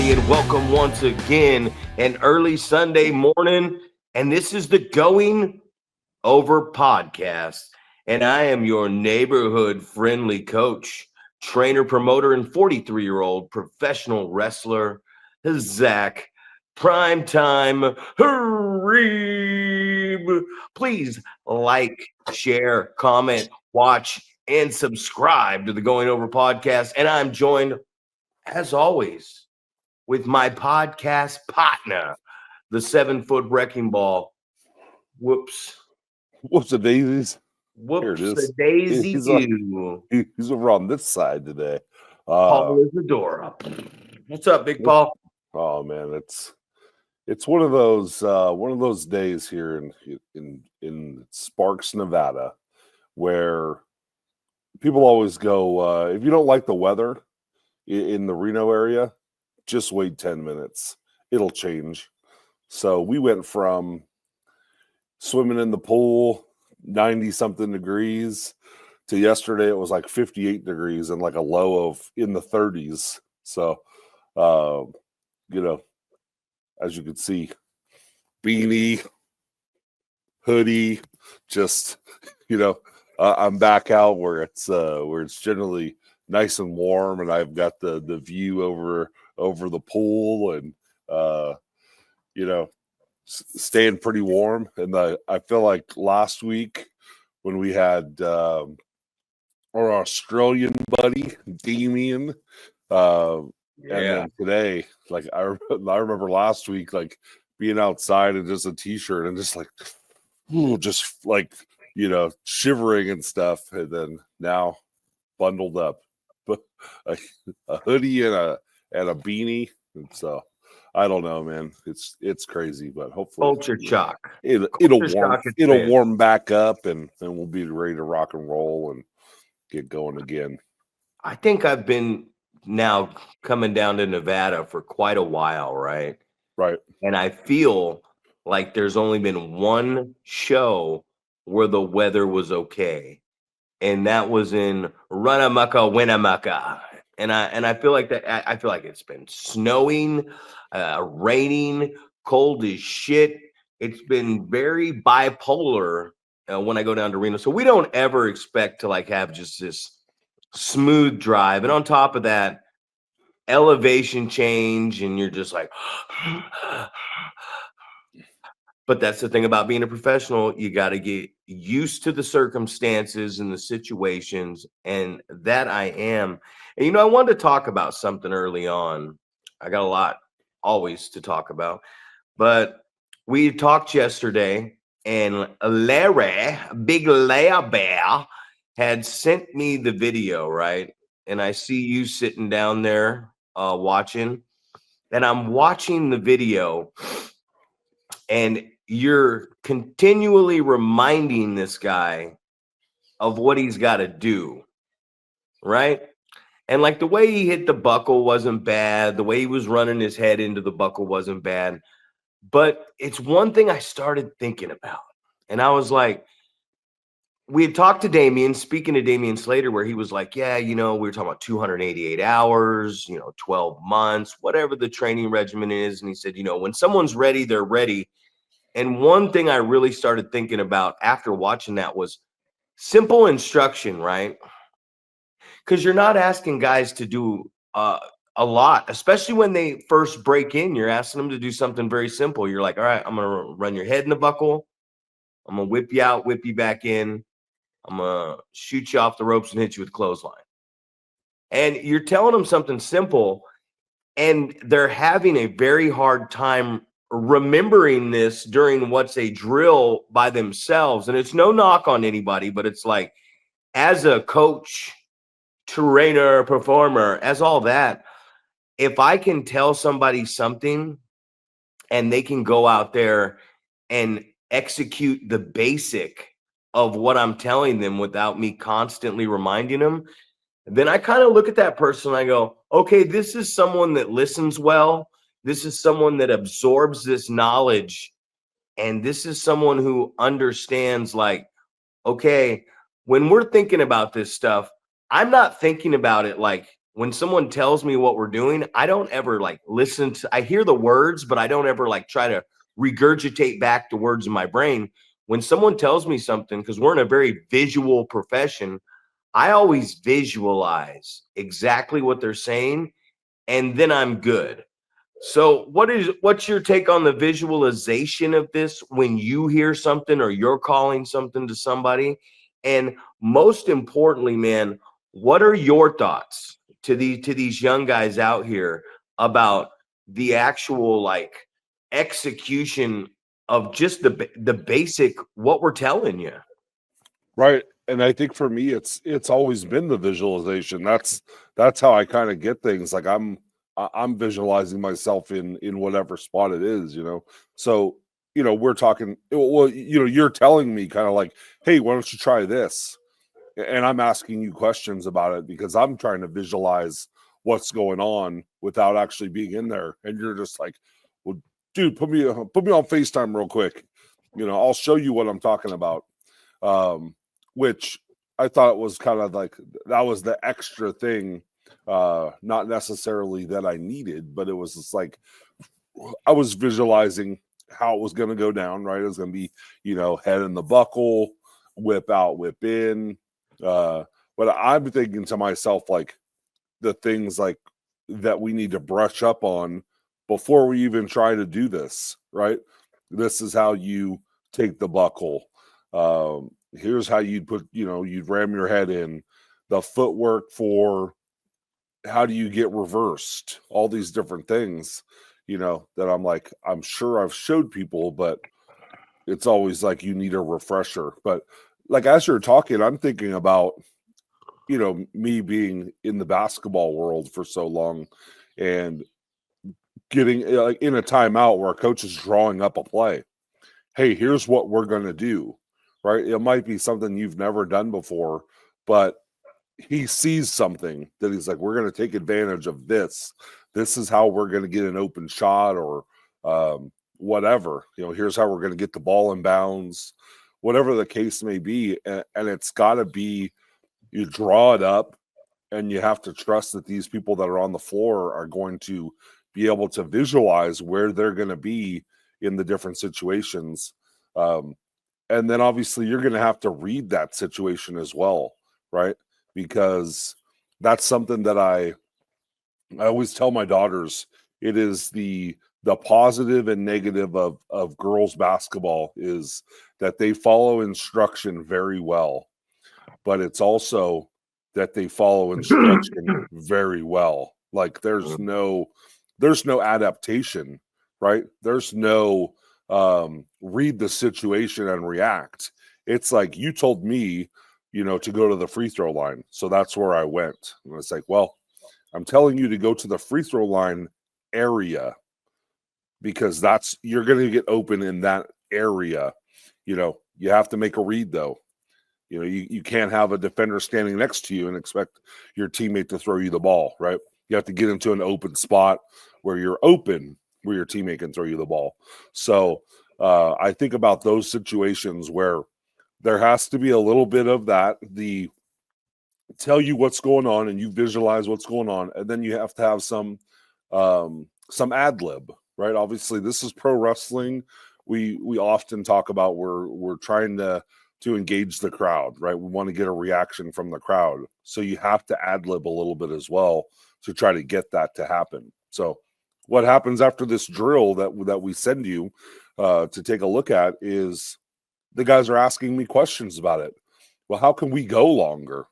everybody, and welcome once again an early Sunday morning. And this is the Going Over podcast. And I am your neighborhood friendly coach, trainer, promoter, and 43-year-old professional wrestler, Zach Primetime Harib. Please like, share, comment, watch, and subscribe to the Going Over podcast. And I'm joined, as always, with my podcast partner, the 7-foot wrecking ball. Whoops the daisies. Whoops Here it is. the daisy He's you. He's over on this side today. Paul Isadora. What's up, Big Paul? Oh man, it's one of those days here in Sparks, Nevada, where people always go, if you don't like the weather in the Reno area, just wait 10 minutes. It'll change. So we went from swimming in the pool, 90 something degrees, to yesterday it was like 58 degrees and like a low of in the 30s. So, as you can see, beanie, hoodie, just, I'm back out where it's generally nice and warm, and I've got the view over the pool, and staying pretty warm. And I feel like last week when we had our Australian buddy Damien, and then today, like I remember last week, like being outside in just a t-shirt and just like, shivering and stuff, and then now bundled up, but a hoodie and a beanie, and so I don't know, man. It's crazy, but hopefully Culture shock. It'll warm back up, and we'll be ready to rock and roll and get going again. I think I've been now coming down to Nevada for quite a while, right? Right. And I feel like there's only been one show where the weather was okay, and that was in Runamaka, Winamaka. And I feel like that. I feel like it's been snowing, raining, cold as shit. It's been very bipolar when I go down to Reno. So we don't ever expect to like have just this smooth drive. And on top of that, elevation change, and you're just like, but that's the thing about being a professional. You got to get used to the circumstances and the situations, and that I am. And, I wanted to talk about something early on. I got a lot always to talk about, but we talked yesterday, and Big Larry Bear, had sent me the video, right? And I see you sitting down there watching, and I'm watching the video, and you're continually reminding this guy of what he's got to do, right? And like the way he hit the buckle wasn't bad. The way he was running his head into the buckle wasn't bad. But it's one thing I started thinking about. And I was like, we had talked to Damien, speaking to Damien Slater, where he was like, yeah, we were talking about 288 hours, 12 months, whatever the training regimen is. And he said, when someone's ready, they're ready. And one thing I really started thinking about after watching that was simple instruction, right? Because you're not asking guys to do a lot, especially when they first break in. You're asking them to do something very simple. You're like, all right, I'm going to run your head in the buckle. I'm going to whip you out, whip you back in. I'm going to shoot you off the ropes and hit you with a clothesline. And you're telling them something simple, and they're having a very hard time remembering this during what's a drill by themselves. And it's no knock on anybody, but it's like, as a coach, trainer, performer, as all that, if I can tell somebody something and they can go out there and execute the basic of what I'm telling them without me constantly reminding them, then I kind of look at that person and I go, okay, this is someone that listens well. This is someone that absorbs this knowledge. And this is someone who understands, like, okay, when we're thinking about this stuff, I'm not thinking about it like when someone tells me what we're doing, I don't ever like listen to, I hear the words, but I don't ever like try to regurgitate back the words in my brain. When someone tells me something, because we're in a very visual profession, I always visualize exactly what they're saying, and then I'm good. So what's your take on the visualization of this when you hear something or you're calling something to somebody? And most importantly, man, what are your thoughts to these young guys out here about the actual like execution of just the basic what we're telling you? Right. And I think for me, it's always been the visualization. That's how I kind of get things. Like I'm visualizing myself in whatever spot it is, you know. So, you know, we're talking, well, you know, you're telling me kind of like, hey, why don't you try this? And I'm asking you questions about it because I'm trying to visualize what's going on without actually being in there. And you're just like, well, dude, put me on FaceTime real quick. You know, I'll show you what I'm talking about. Which I thought was kind of like that was the extra thing, not necessarily that I needed, but it was just like I was visualizing how it was going to go down. Right, it was going to be, you know, head in the buckle, whip out, whip in. But I'm thinking to myself like the things like that we need to brush up on before we even try to do this. Right, this is how you take the buckle. Here's how you'd put, you know, you'd ram your head in, the footwork for how do you get reversed, all these different things, you know, that I'm like, I'm sure I've showed people, but it's always like you need a refresher. But like as you're talking, I'm thinking about, you know, me being in the basketball world for so long and getting like in a timeout where a coach is drawing up a play. Hey, here's what we're going to do, right? It might be something you've never done before, but he sees something that he's like, we're going to take advantage of this. This is how we're going to get an open shot or whatever. You know, here's how we're going to get the ball in bounds, whatever the case may be. And it's got to be, you draw it up and you have to trust that these people that are on the floor are going to be able to visualize where they're going to be in the different situations. And then obviously you're going to have to read that situation as well, right? Because that's something that I always tell my daughters. It is the positive and negative of girls basketball is that they follow instruction very well, but it's also that they follow instruction very well. Like there's no adaptation, right? There's no read the situation and react. It's like you told me, you know, to go to the free throw line. So that's where I went. And it's like, well, I'm telling you to go to the free throw line area because that's you're going to get open in that area. You know, you have to make a read though. You know, you can't have a defender standing next to you and expect your teammate to throw you the ball, right? You have to get into an open spot where you're open, where your teammate can throw you the ball. So I think about those situations where there has to be a little bit of that, the tell you what's going on and you visualize what's going on, and then you have to have some ad lib, right? Obviously, this is pro wrestling. We often talk about we're trying to engage the crowd, right? We want to get a reaction from the crowd. So you have to ad lib a little bit as well to try to get that to happen. So what happens after this drill that we send you to take a look at is the guys are asking me questions about it. Well, how can we go longer?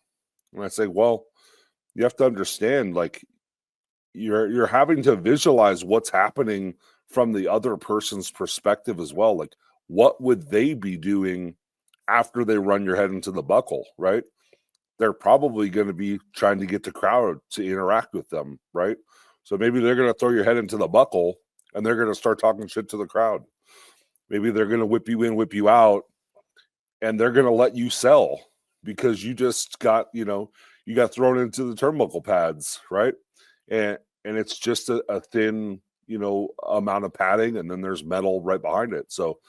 And I say, well, you have to understand, like you're having to visualize what's happening from the other person's perspective as well. Like, what would they be doing after they run your head into the buckle, right? They're probably going to be trying to get the crowd to interact with them, right? So maybe they're going to throw your head into the buckle and they're going to start talking shit to the crowd. Maybe they're going to whip you in, whip you out, and they're going to let you sell because you just got, you know, you got thrown into the turnbuckle pads, right? And it's just a thin, you know, amount of padding, and then there's metal right behind it. So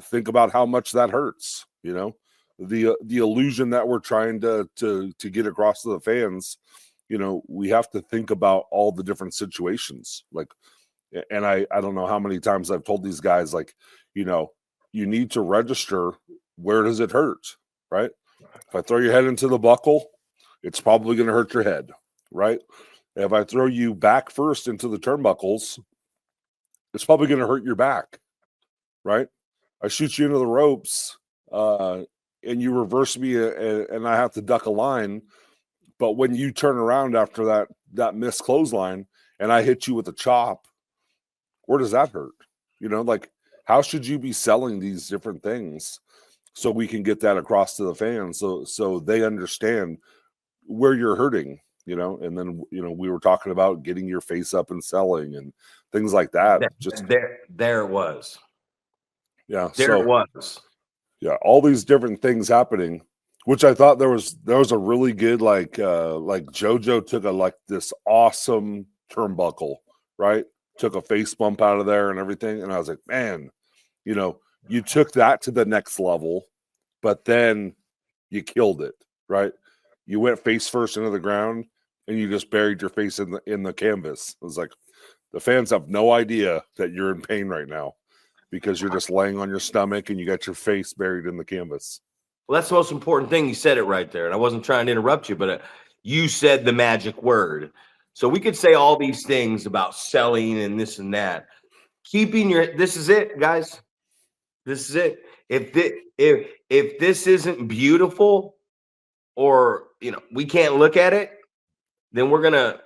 think about how much that hurts, you know, the illusion that we're trying to get across to the fans we have to think about all the different situations. Like, and I don't know how many times I've told these guys, like, you need to register, where does it hurt, right? If I throw your head into the buckle, it's probably going to hurt your head, right? If I throw you back first into the turnbuckles, it's probably going to hurt your back, right? I shoot you into the ropes, and you reverse me, and I have to duck a line. But when you turn around after that missed clothesline and I hit you with a chop, where does that hurt? Like, how should you be selling these different things so we can get that across to the fans, so they understand where you're hurting, and then, we were talking about getting your face up and selling and things like that. There it was. Yeah. There it was. Yeah. All these different things happening, which I thought there was a really good, like JoJo took this awesome turnbuckle, right? Took a face bump out of there and everything. And I was like, man, you took that to the next level, but then you killed it, right? You went face first into the ground and you just buried your face in the canvas. It was like, the fans have no idea that you're in pain right now because you're just laying on your stomach and you got your face buried in the canvas. Well, that's the most important thing. You said it right there. And I wasn't trying to interrupt you, but you said the magic word. So we could say all these things about selling and this and that. This is it, guys. This is it. If this isn't beautiful, or we can't look at it, then you're gonna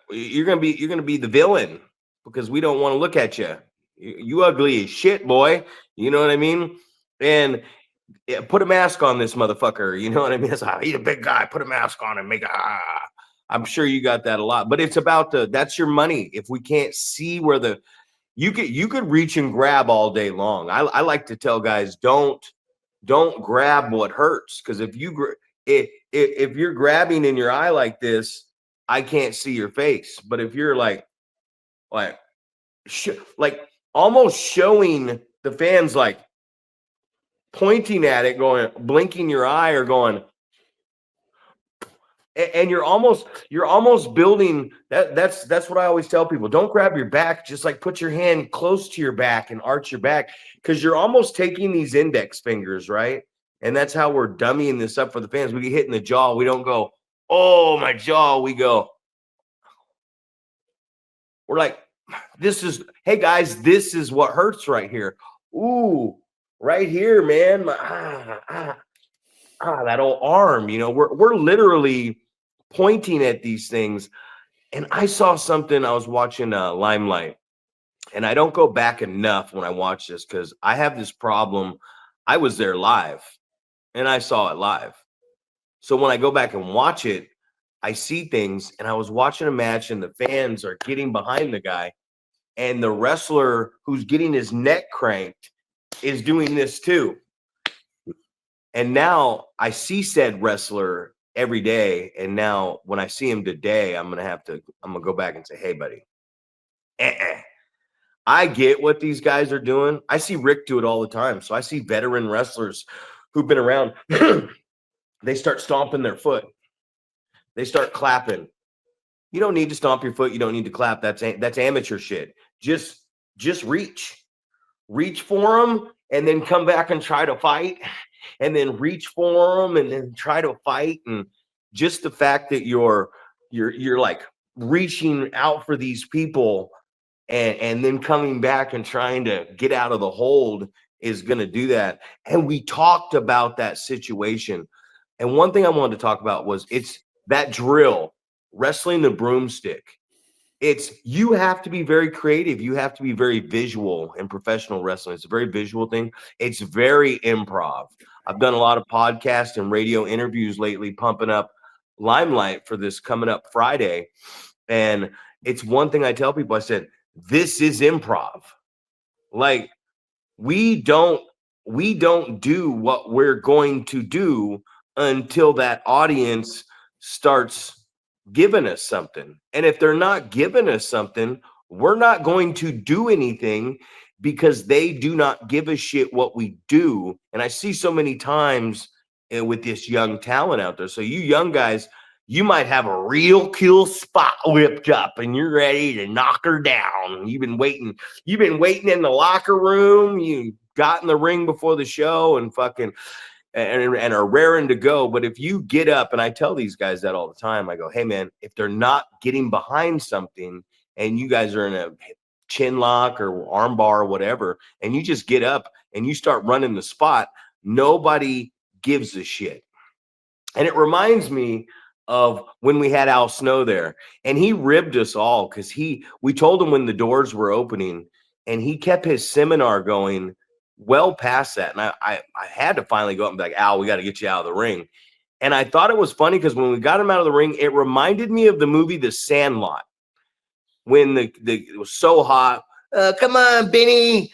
be the villain, because we don't want to look at you. You ugly as shit, boy. You know what I mean? And put a mask on this motherfucker. You know what I mean? It's like, he's a big guy. Put a mask on and I'm sure you got that a lot. But it's about that's your money. If we can't see where you could reach and grab all day long. I like to tell guys, don't grab what hurts, because if you're grabbing in your eye like this, I can't see your face. But if you're like almost showing the fans, like pointing at it, going, blinking your eye or going, and you're almost building that's what I always tell people. Don't grab your back, just like put your hand close to your back and arch your back, because you're almost taking these index fingers, right? And that's how we're dummying this up for the fans. We get hit in the jaw, we don't go, oh, my jaw. We're like, hey guys, this is what hurts right here. Ooh, right here, man. That old arm. We're literally pointing at these things. And I saw something. I was watching Limelight, and I don't go back enough when I watch this, because I have this problem. I was there live and I saw it live. So when I go back and watch it, I see things. And I was watching a match and the fans are getting behind the guy, and the wrestler who's getting his neck cranked is doing this too. And now I see said wrestler every day. And now when I see him today, I'm going to go back and say, hey, buddy, I get what these guys are doing. I see Rick do it all the time. So I see veteran wrestlers who've been around. They start stomping their foot. They start clapping. You don't need to stomp your foot. You don't need to clap. That's amateur shit. Just reach for them, and then come back and try to fight, and then reach for them and then try to fight. And just the fact that you're like reaching out for these people and then coming back and trying to get out of the hold is going to do that. And we talked about that situation. And one thing I wanted to talk about was it's that drill, wrestling the broomstick. You have to be very creative. You have to be very visual in professional wrestling. It's a very visual thing. It's very improv. I've done a lot of podcast and radio interviews lately, pumping up Limelight for this coming up Friday. And it's one thing I tell people. I said, this is improv. Like, we don't do what we're going to do until that audience starts giving us something. And if they're not giving us something, we're not going to do anything, because they do not give a shit what we do. And I see so many times with this young talent out there. So you young guys, you might have a real cool spot whipped up and you're ready to knock her down. You've been waiting in the locker room. You got in the ring before the show and fucking and are raring to go. But if you get up, and I tell these guys that all the time, I go, hey man, if they're not getting behind something and you guys are in a chin lock or arm bar or whatever, and you just get up and you start running the spot, nobody gives a shit. And it reminds me of when we had Al Snow there, and he ribbed us all because we told him when the doors were opening, and he kept his seminar going well past that. And I had to finally go up and be like, Al, we got to get you out of the ring. And I thought it was funny because when we got him out of the ring, it reminded me of the movie The Sandlot when it was so hot. Come on, Benny.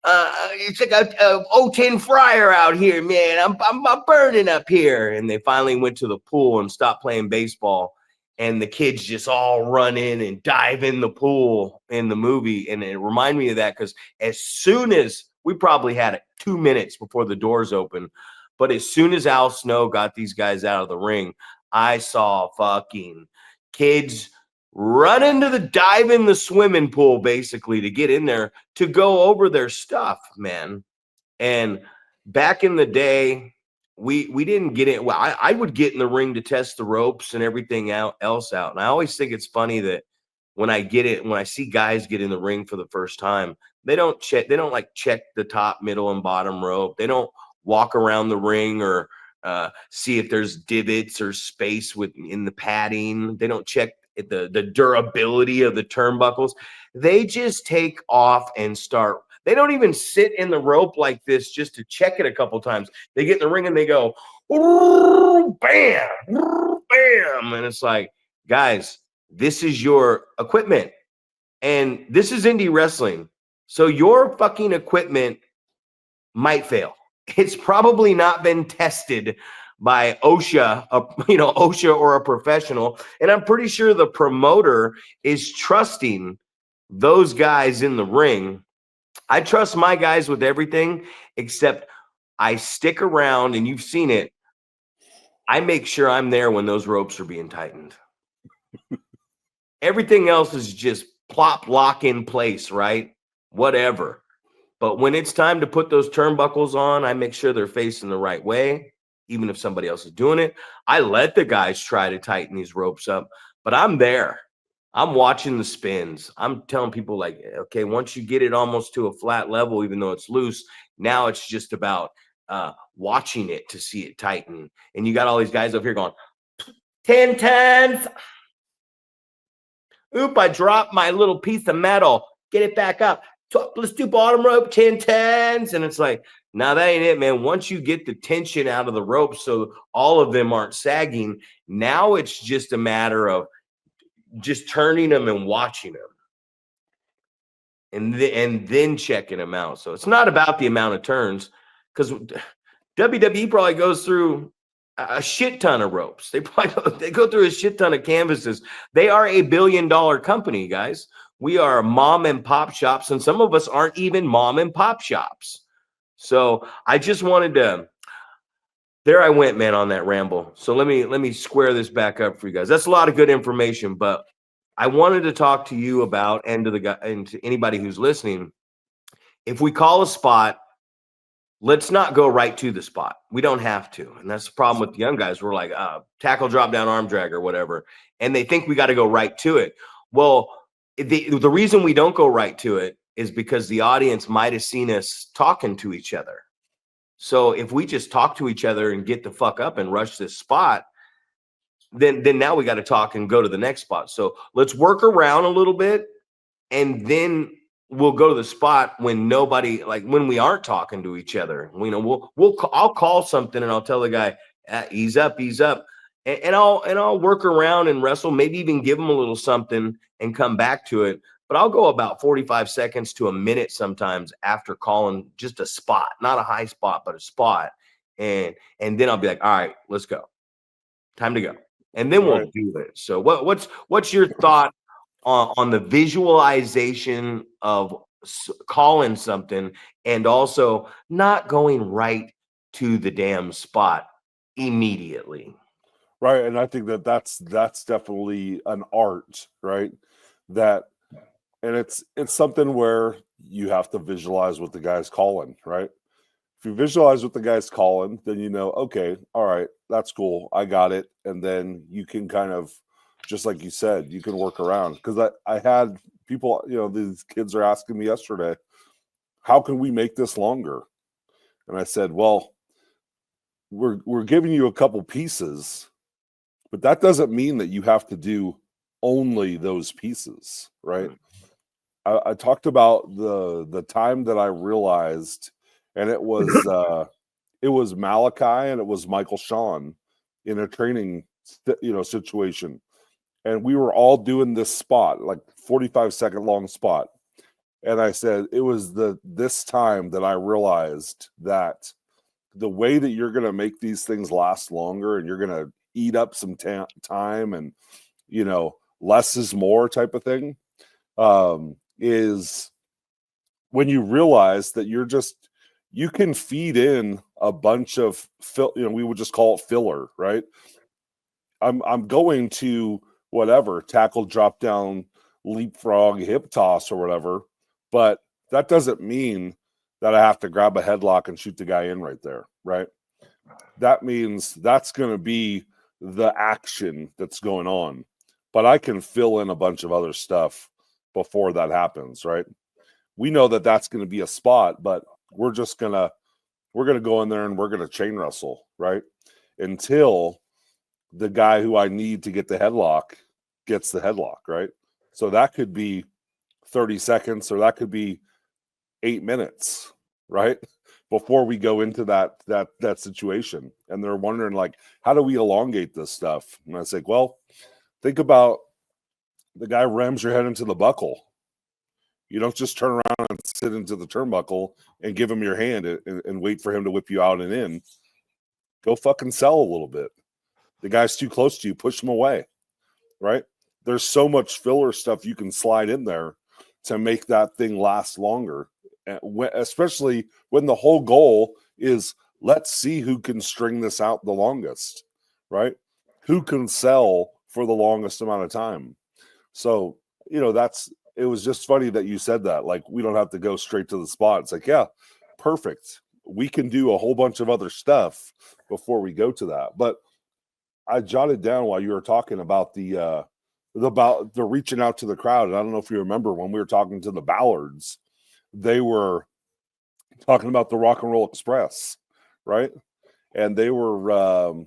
It's like a 010 fryer out here, man. I'm burning up here. And they finally went to the pool and stopped playing baseball. And the kids just all run in and dive in the pool in the movie. And it reminded me of that because as soon as we probably had it 2 minutes before the doors open, but as soon as Al Snow got these guys out of the ring, I saw fucking kids running to dive in the swimming pool basically to get in there to go over their stuff, man. And back in the day, we didn't get it. Well, I would get in the ring to test the ropes and everything else out. And I always think it's funny that when I see guys get in the ring for the first time, they don't check the top, middle, and bottom rope. They don't walk around the ring or see if there's divots or space in the padding. They don't check the durability of the turnbuckles. They just take off and start. They don't even sit in the rope like this just to check it a couple times. They get in the ring and they go, bam, bam. And it's like, guys, this is your equipment. And this is indie wrestling. So your fucking equipment might fail. It's probably not been tested by OSHA, OSHA or a professional. And I'm pretty sure the promoter is trusting those guys in the ring. I trust my guys with everything, except I stick around, and you've seen it. I make sure I'm there when those ropes are being tightened. Everything else is just plop, lock in place, right? Whatever. But when it's time to put those turnbuckles on, I make sure they're facing the right way, even if somebody else is doing it. I let the guys try to tighten these ropes up, but I'm there. I'm watching the spins. I'm telling people like, okay, once you get it almost to a flat level, even though it's loose, now it's just about watching it to see it tighten. And you got all these guys up here going, 10 times. Oop, I dropped my little piece of metal. Get it back up. Let's do bottom rope 10 times. And it's like, now that ain't it, man. Once you get the tension out of the rope so all of them aren't sagging, now it's just a matter of just turning them and watching them. And then checking them out. So it's not about the amount of turns, because WWE probably goes through a shit ton of ropes. They go through a shit ton of canvases. They are a $1 billion company, guys. We are mom and pop shops, and some of us aren't even mom and pop shops. So I just wanted to. There I went, man, on that ramble. So let me square this back up for you guys. That's a lot of good information, but I wanted to talk to you about, and to anybody who's listening. If we call a spot, let's not go right to the spot. We don't have to. And that's the problem with the young guys. We're like, tackle, drop down, arm drag or whatever. And they think we got to go right to it. Well, the reason we don't go right to it is because the audience might have seen us talking to each other. So if we just talk to each other and get the fuck up and rush this spot, then now we got to talk and go to the next spot. So let's work around a little bit, and then we'll go to the spot when nobody, like when we aren't talking to each other. I'll call something and I'll tell the guy, ease up, and I'll work around and wrestle, maybe even give them a little something and come back to it. But I'll go about 45 seconds to a minute sometimes after calling just a spot, not a high spot, but a spot. And then I'll be like, all right, let's go. Time to go. And then we'll do it. So what's your thought on the visualization of calling something and also not going right to the damn spot immediately? Right. And I think that's definitely an art, right? That, and it's something where you have to visualize what the guy's calling, right? If you visualize what the guy's calling, then you know, okay, all right, that's cool. I got it. And then you can kind of, just like you said, you can work around. Because I had people, these kids are asking me yesterday, how can we make this longer? And I said, well, we're giving you a couple pieces, but that doesn't mean that you have to do only those pieces, right? I talked about the time that I realized, and it was Malachi and it was Michael Sean in a training situation, and we were all doing this spot, like 45-second long spot, and I said it was this time that I realized that the way that you're going to make these things last longer and you're going to eat up some time and less is more type of thing, is when you realize that you can feed in a bunch of we would just call it filler, right? I'm going to whatever, tackle, drop down, leapfrog, hip toss or whatever, but that doesn't mean that I have to grab a headlock and shoot the guy in right there, right? That means that's going to be the action that's going on, but I can fill in a bunch of other stuff before that happens, right? We know that that's going to be a spot, but we're going to go in there and we're going to chain wrestle, right? Until the guy who I need to get the headlock gets the headlock, right? So that could be 30 seconds or that could be 8 minutes, right? Before we go into that situation. And they're wondering, like, how do we elongate this stuff? And I say, well, think about the guy rams your head into the buckle. You don't just turn around and sit into the turnbuckle and give him your hand and wait for him to whip you out and in. Go fucking sell a little bit. The guy's too close to you, push him away, right? There's so much filler stuff you can slide in there to make that thing last longer, especially when the whole goal is let's see who can string this out the longest, right? Who can sell for the longest amount of time. So, it was just funny that you said that. Like, we don't have to go straight to the spot. It's like, yeah, perfect. We can do a whole bunch of other stuff before we go to that. But I jotted down while you were talking about the reaching out to the crowd. And I don't know if you remember when we were talking to the Ballards, they were talking about the Rock and Roll Express, right? And they were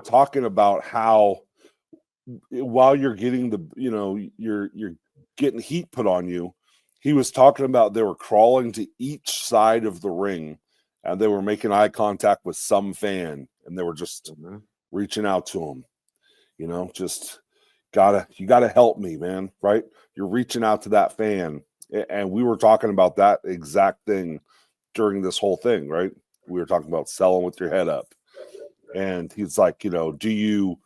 talking about how while you're getting you're getting heat put on you, he was talking about they were crawling to each side of the ring and they were making eye contact with some fan and they were just reaching out to him, just you gotta help me, man, right? You're reaching out to that fan. And we were talking about that exact thing during this whole thing, right? We were talking about selling with your head up. And he's like, do you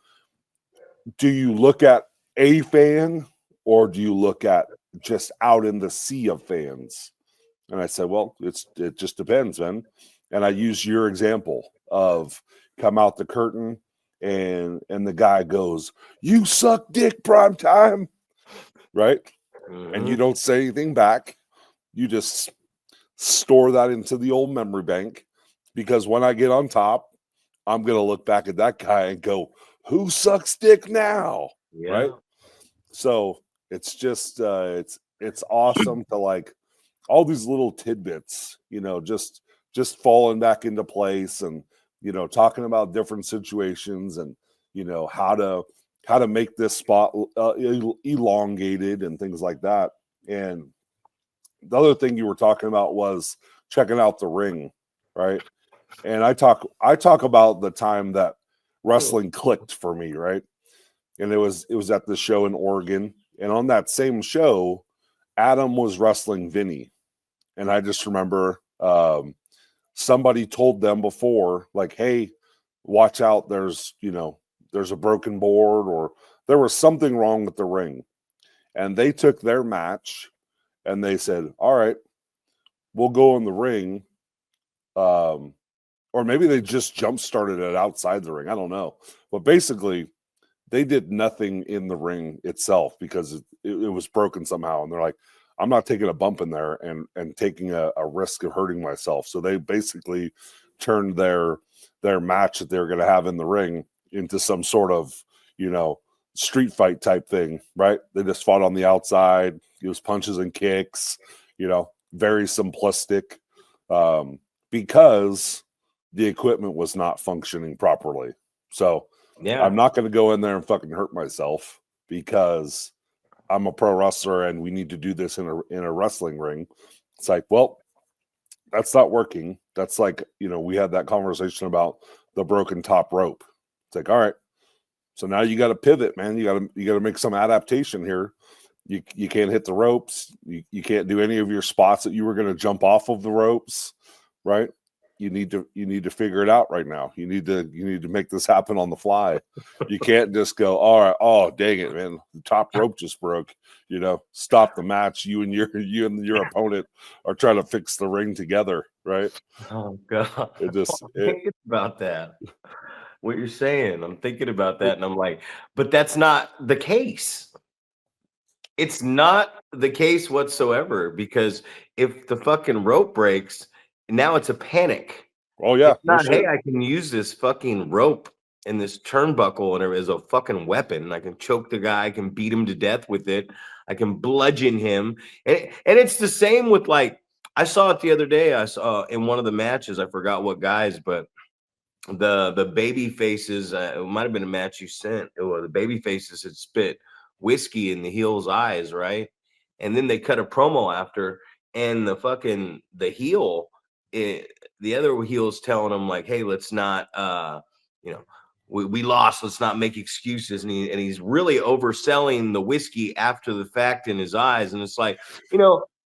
look at a fan or do you look at just out in the sea of fans? And I said, well, it just depends, man. And I use your example of come out the curtain and the guy goes, "You suck dick, prime time," right? And you don't say anything back. You just store that into the old memory bank, because when I get on top, I'm going to look back at that guy and go, "Who sucks dick now?" Yeah. Right? So it's just it's awesome to, like, all these little tidbits, just falling back into place and talking about different situations and how to make this spot elongated and things like that. And the other thing you were talking about was checking out the ring, right? And I talk about the time that wrestling clicked for me, right? And it was at the show in Oregon, and on that same show, Adam was wrestling Vinny, and I just remember somebody told them before, like, "Hey, watch out! There's a broken board, or there was something wrong with the ring," and they took their match, and they said, "All right, we'll go in the ring, or or maybe they just jump started it outside the ring. I don't know. But basically, they did nothing in the ring itself because it was broken somehow. And they're like, I'm not taking a bump in there and taking a risk of hurting myself. So they basically turned their match that they were going to have in the ring into some sort of, street fight type thing, right? They just fought on the outside. It was punches and kicks, very simplistic, because the equipment was not functioning properly. So Yeah. I'm not going to go in there and fucking hurt myself because I'm a pro wrestler and we need to do this in a wrestling ring. It's like, well, that's not working. That's like, we had that conversation about the broken top rope. It's like, all right, so now you got to pivot, man. You got to make some adaptation here. You can't hit the ropes. You can't do any of your spots that you were going to jump off of the ropes, right? You need to figure it out right now. You need to make this happen on the fly. You can't just go, all right, oh dang it, man, the top rope just broke. Stop the match. You and your opponent are trying to fix the ring together, right? Oh God, It just I'm thinking about that. What you're saying, I'm thinking about that, and I'm like, but that's not the case. It's not the case whatsoever, because if the fucking rope breaks, now it's a panic. Oh yeah, It's not, hey, I can use this fucking rope and this turnbuckle and as a fucking weapon. I can choke the guy. I can beat him to death with it. I can bludgeon him. And it's the same with, like, I saw it the other day. I saw in one of the matches, I forgot what guys, but the baby faces, it might have been a match you sent. The baby faces had spit whiskey in the heel's eyes, right? And then they cut a promo after, and the heel, the other heel's telling him, like, hey, let's not we lost, let's not make excuses. And he's really overselling the whiskey after the fact in his eyes. And it's like,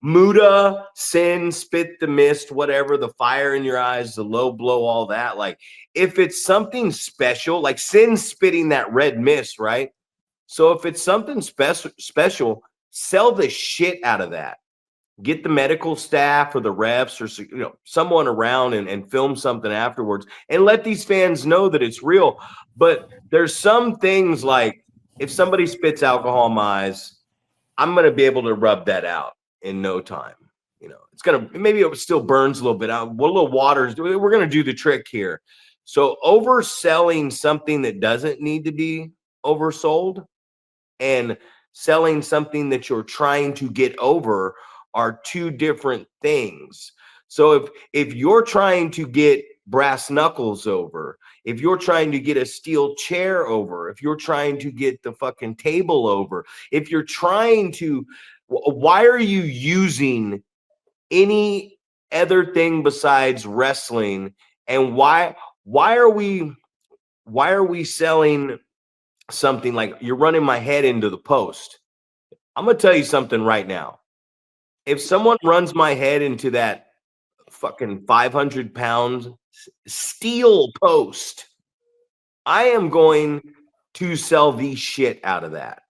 Muda, sin, spit the mist, whatever, the fire in your eyes, the low blow, all that. Like, if it's something special, like sin spitting that red mist, right? So if it's something special, sell the shit out of that. Get the medical staff or the refs or someone around and film something afterwards and let these fans know that it's real. But there's some things, like, if somebody spits alcohol in my eyes, I'm going to be able to rub that out in no time. It's going to, maybe it still burns a little bit out. A little water, we're going to do the trick here. So overselling something that doesn't need to be oversold and selling something that you're trying to get over are two different things. So if you're trying to get brass knuckles over, if you're trying to get a steel chair over, if you're trying to get the fucking table over, if you're trying to, why are you using any other thing besides wrestling? And why are we selling something like, you're running my head into the post? I'm going to tell you something right now. If someone runs my head into that fucking 500-pound steel post, I am going to sell the shit out of that.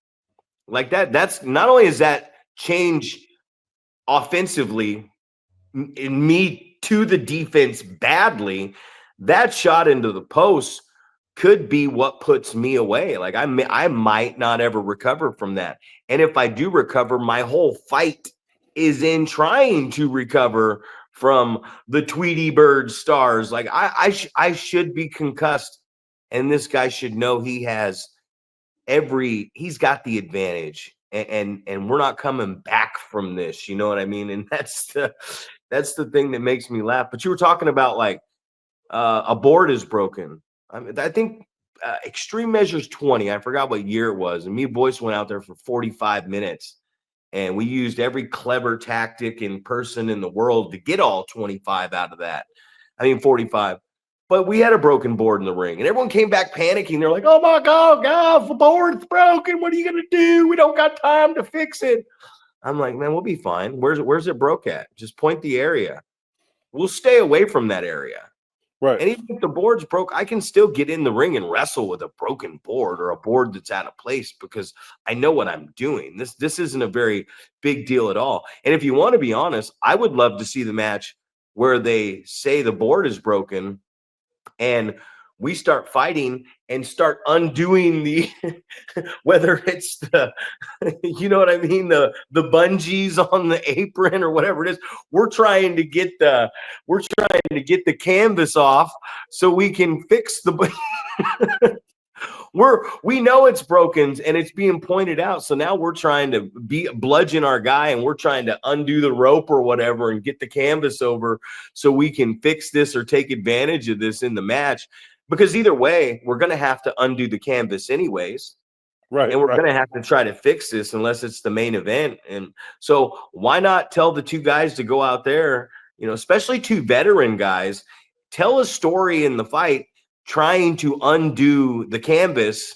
Like that. That's not only is that change offensively in me to the defense badly, that shot into the post could be what puts me away. Like I might not ever recover from that. And if I do recover, my whole fight is in trying to recover from the Tweety Bird stars. Like I should be concussed, and this guy should know he has he's got the advantage, and we're not coming back from this. You know what I mean? And that's the thing that makes me laugh. But you were talking about, like, a board is broken. I think Extreme Measures 20. I forgot what year it was. And me and Boyce went out there for 45 minutes. And we used every clever tactic and person in the world to get all 25 out of that. 45. But we had a broken board in the ring. And everyone came back panicking. They're like, oh, my God, the board's broken. What are you going to do? We don't got time to fix it. I'm like, man, we'll be fine. Where's it broke at? Just point the area. We'll stay away from that area. right. And even if the board's broke, I can still get in the ring and wrestle with a broken board or a board that's out of place because I know what I'm doing. This isn't a very big deal at all. And if you want to be honest, I would love to see the match where they say the board is broken and we start fighting and start undoing the whether it's the you know what I mean, the bungees on the apron or whatever it is. We're trying to get the canvas off so we can fix the we know it's broken and it's being pointed out. So now we're trying to bludgeon our guy, and we're trying to undo the rope or whatever and get the canvas over so we can fix this or take advantage of this in the match. Because either way, we're going to have to undo the canvas anyways. Right. And we're going to have to try to fix this unless it's the main event. And so why not tell the two guys to go out there, especially two veteran guys, tell a story in the fight, trying to undo the canvas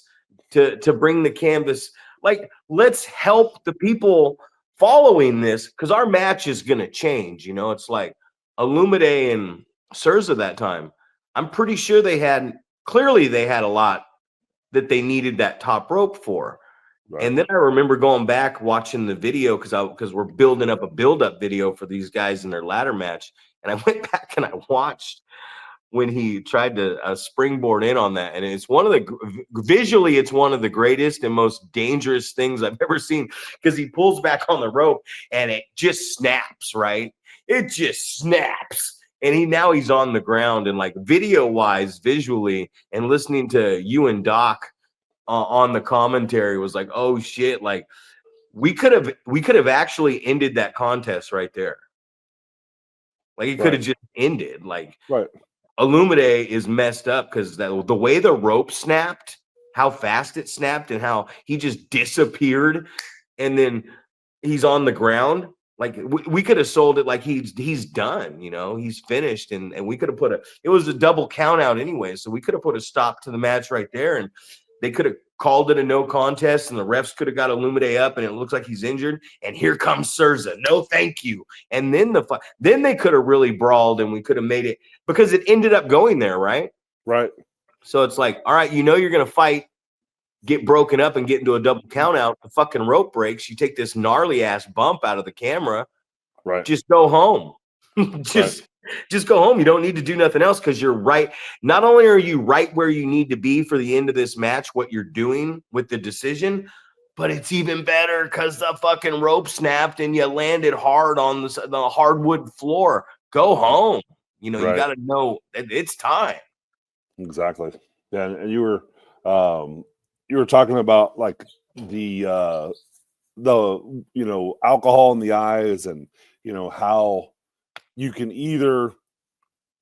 to bring the canvas. Like, let's help the people following this, because our match is going to change. It's like Illumide and Surza that time. I'm pretty sure they had a lot that they needed that top rope for. Right. And then I remember going back watching the video because we're building up a build-up video for these guys in their ladder match. And I went back and I watched when he tried to springboard in on that. And it's visually, it's one of the greatest and most dangerous things I've ever seen, because he pulls back on the rope and it just snaps, right? It just snaps. And now he's on the ground, and like video-wise, visually, and listening to you and Doc on the commentary was like, oh shit! Like we could have actually ended that contest right there. Like it could have just ended. Like Illumide is messed up because the way the rope snapped, how fast it snapped, and how he just disappeared, and then he's on the ground. Like we could have sold it like he's done, he's finished, and we could have it was a double count out anyway, so we could have put a stop to the match right there, and they could have called it a no contest, and the refs could have got Illumide up, and it looks like he's injured, and here comes Surza, no thank you, and then then they could have really brawled, and we could have made it, because it ended up going there, right? So it's like, all right, you're gonna fight, get broken up and get into a double count out, the fucking rope breaks, you take this gnarly ass bump out of the camera, just go home. Just go home. You don't need to do nothing else, because you're right. Not only are you right where you need to be for the end of this match, what you're doing with the decision, but it's even better because the fucking rope snapped and you landed hard on the hardwood floor. Go home. You got to know it's time. Exactly. Yeah, and you were talking about like the alcohol in the eyes, and how you can either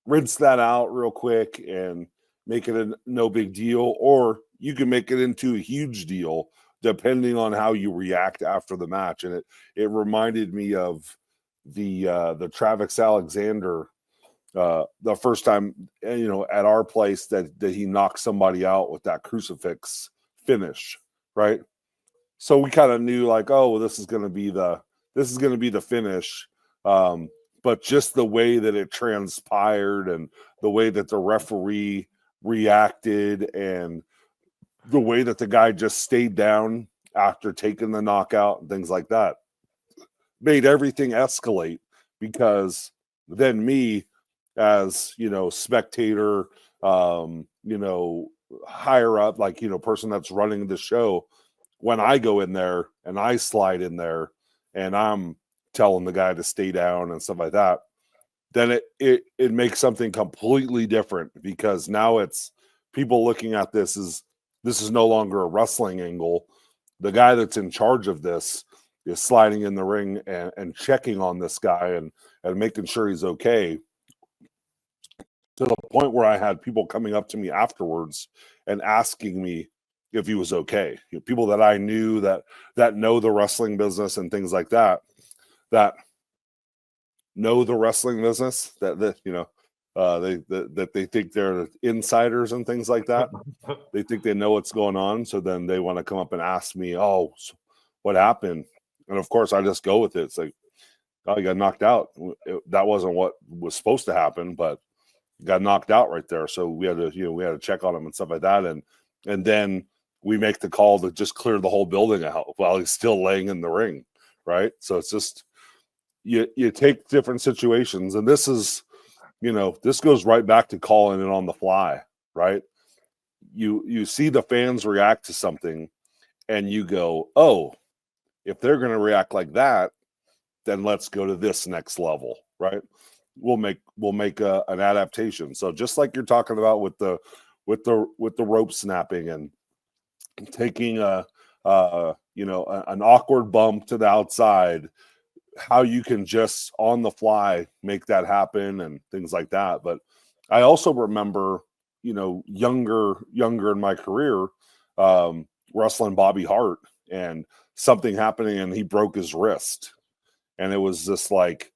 rinse that out real quick and make it a no big deal, or you can make it into a huge deal depending on how you react after the match. And it reminded me of the Travis Alexander the first time at our place that he knocked somebody out with that crucifix finish, right? So we kind of knew like, oh, well, this is going to be the finish. But just the way that it transpired, and the way that the referee reacted, and the way that the guy just stayed down after taking the knockout and things like that, made everything escalate. Because then me, as spectator, higher up, like person that's running the show, when I go in there and I slide in there and I'm telling the guy to stay down and stuff like that, then it makes something completely different, because now it's people looking at this is no longer a wrestling angle. The guy that's in charge of this is sliding in the ring and checking on this guy and making sure he's okay, to the point where I had people coming up to me afterwards and asking me if he was okay. People that I knew that know the wrestling business and things like that know the wrestling business, that they think they're insiders and things like that. They think they know what's going on, so then they want to come up and ask me, "Oh, what happened?" And of course, I just go with it. It's like, "Oh, you got knocked out." That wasn't what was supposed to happen, but got knocked out right there. So we had to check on him and stuff like that, and then we make the call to just clear the whole building out while he's still laying in the ring, right? So it's just you take different situations, and this is this goes right back to calling it on the fly, right? You see the fans react to something and you go, oh, if they're going to react like that, then let's go to this next level, right? We'll make an adaptation. So just like you're talking about with the rope snapping and taking an awkward bump to the outside, how you can just on the fly make that happen and things like that. But I also remember, younger in my career, wrestling Bobby Hart and something happening and he broke his wrist. And it was just like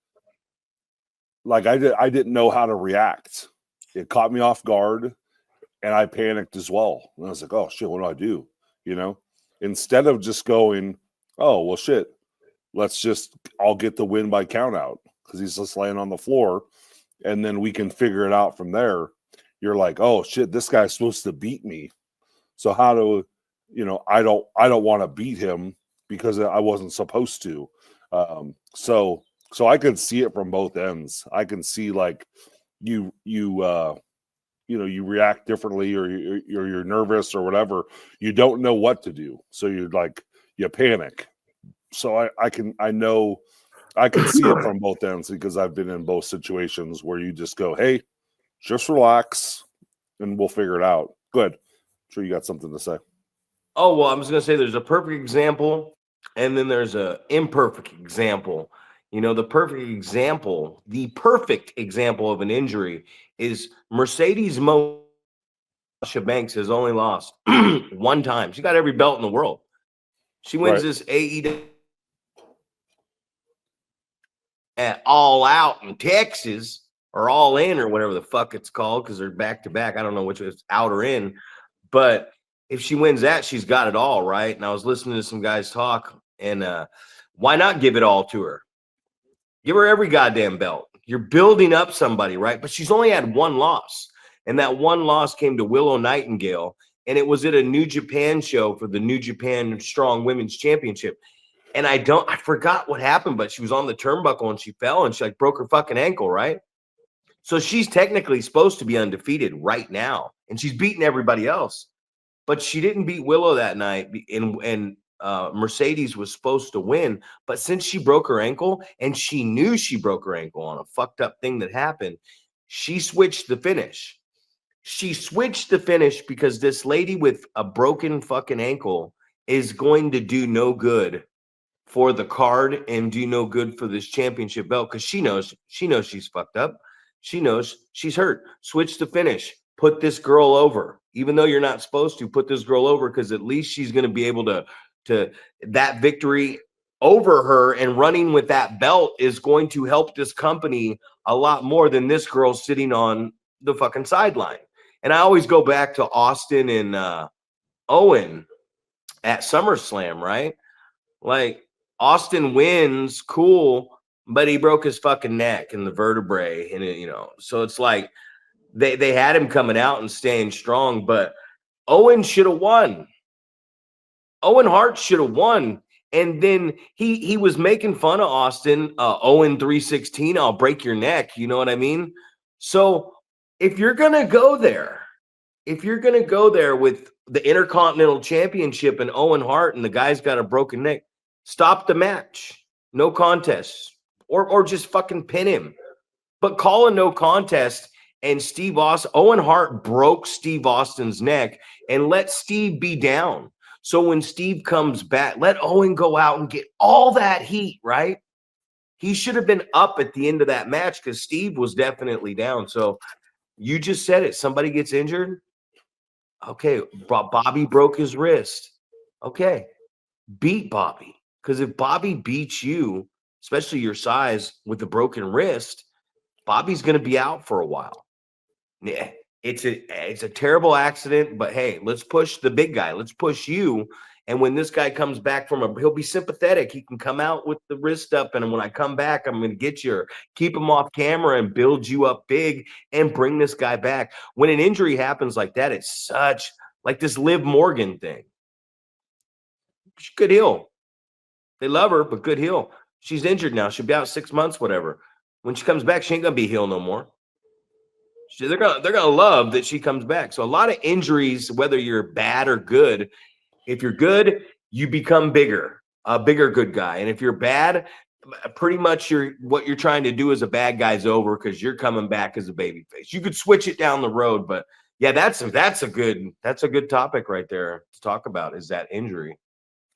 I didn't know how to react. It caught me off guard and I panicked as well. And I was like, oh shit, what do I do? Instead of just going, oh, well, shit, I'll get the win by count out because he's just laying on the floor and then we can figure it out from there. You're like, oh shit, this guy's supposed to beat me. So how do, I don't want to beat him because I wasn't supposed to. So I could see it from both ends. I can see like you react differently or you're nervous or whatever. You don't know what to do. So you panic. So I can see it from both ends because I've been in both situations where you just go, hey, just relax and we'll figure it out. Good. I'm sure you got something to say. Oh, well, I was going to say there's a perfect example and then there's a imperfect example. The perfect example of an injury is Mercedes Banks has only lost one time. She got every belt in the world. She wins this AEW at All Out in Texas, or All In, or whatever the fuck it's called, because they're back to back. I don't know which is out or in, but if she wins that, she's got it all, right? And I was listening to some guys talk, and why not give it all to her? Give her every goddamn belt. You're building up somebody, right? But she's only had one loss, and that one loss came to Willow Nightingale, and it was at a New Japan show for the New Japan Strong Women's Championship. And I forgot what happened, but she was on the turnbuckle and she fell and she broke her fucking ankle, right? So she's technically supposed to be undefeated right now, and she's beating everybody else. But she didn't beat Willow that night, and Mercedes was supposed to win. But since she broke her ankle, and she knew she broke her ankle on a fucked up thing that happened, she switched the finish. She switched the finish because this lady with a broken fucking ankle is going to do no good for the card and do no good for this championship belt because she knows she's fucked up. She knows she's hurt. Switch the finish. Put this girl over, even though you're not supposed to. Put this girl over because at least she's going to be able to that victory over her and running with that belt is going to help this company a lot more than this girl sitting on the fucking sideline. And I always go back to Austin and Owen at SummerSlam, right? Like, Austin wins, cool, but he broke his fucking neck and the vertebrae, and so it's like they had him coming out and staying strong, but Owen should have won. Owen Hart should have won, and then he was making fun of Austin. Owen 316, I'll break your neck. You know what I mean? So if you're gonna go there with the Intercontinental Championship and Owen Hart, and the guy's got a broken neck, stop the match. No contest. Or just fucking pin him. But call a no contest, and Owen Hart broke Steve Austin's neck, and let Steve be down. So when Steve comes back, let Owen go out and get all that heat, right? He should have been up at the end of that match because Steve was definitely down. So you just said it. Somebody gets injured. Okay, Bobby broke his wrist. Okay, beat Bobby. Because if Bobby beats you, especially your size, with a broken wrist, Bobby's going to be out for a while. Yeah, it's a terrible accident, but hey, let's push the big guy. Let's push you. And when this guy comes back he'll be sympathetic. He can come out with the wrist up, and when I come back, I'm going to get you, keep him off camera and build you up big and bring this guy back. When an injury happens like that, it's such like this Liv Morgan thing. She could heal. They love her, but good heel. She's injured now. She'll be out 6 months, whatever. When she comes back, she ain't going to be heel no more. They're gonna love that she comes back. So a lot of injuries, whether you're bad or good, if you're good, you become bigger, a bigger good guy. And if you're bad, pretty much what you're trying to do as a bad guy's over because you're coming back as a baby face. You could switch it down the road, but yeah, that's a good topic right there to talk about, is that injury.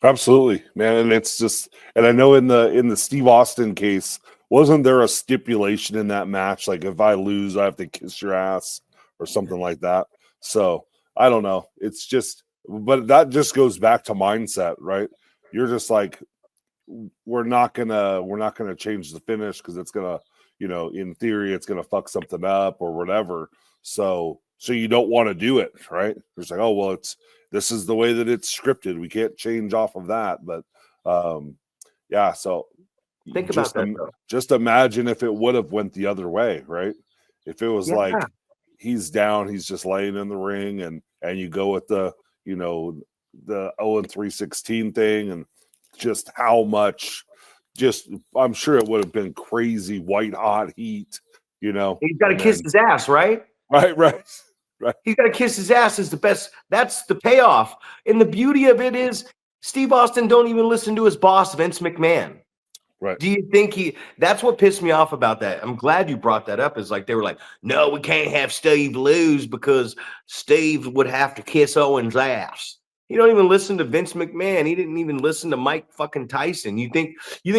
Absolutely, man. And it's just, and I know in the Steve Austin case, wasn't there a stipulation in that match, like if I lose, I have to kiss your ass or something like that? So I don't know. It's just, but that just goes back to mindset, right? You're just like, we're not gonna change the finish because it's gonna, in theory, it's gonna fuck something up or whatever. So you don't want to do it, right? It's like, oh well, this is the way that it's scripted. We can't change off of that. But yeah, so Think about that though. just imagine if it would have went the other way, right? If it was like he's down, he's just laying in the ring, and you go with the 0-3-16 thing, and just how much, I'm sure it would have been crazy white hot heat, He's got to kiss his ass, right? Right. He's got to kiss his ass is the best. That's the payoff. And the beauty of it is Steve Austin don't even listen to his boss, Vince McMahon. Right. Do you think that's what pissed me off about that? I'm glad you brought that up. Is like, they were like, no, we can't have Steve lose because Steve would have to kiss Owen's ass. He don't even listen to Vince McMahon. He didn't even listen to Mike fucking Tyson. You think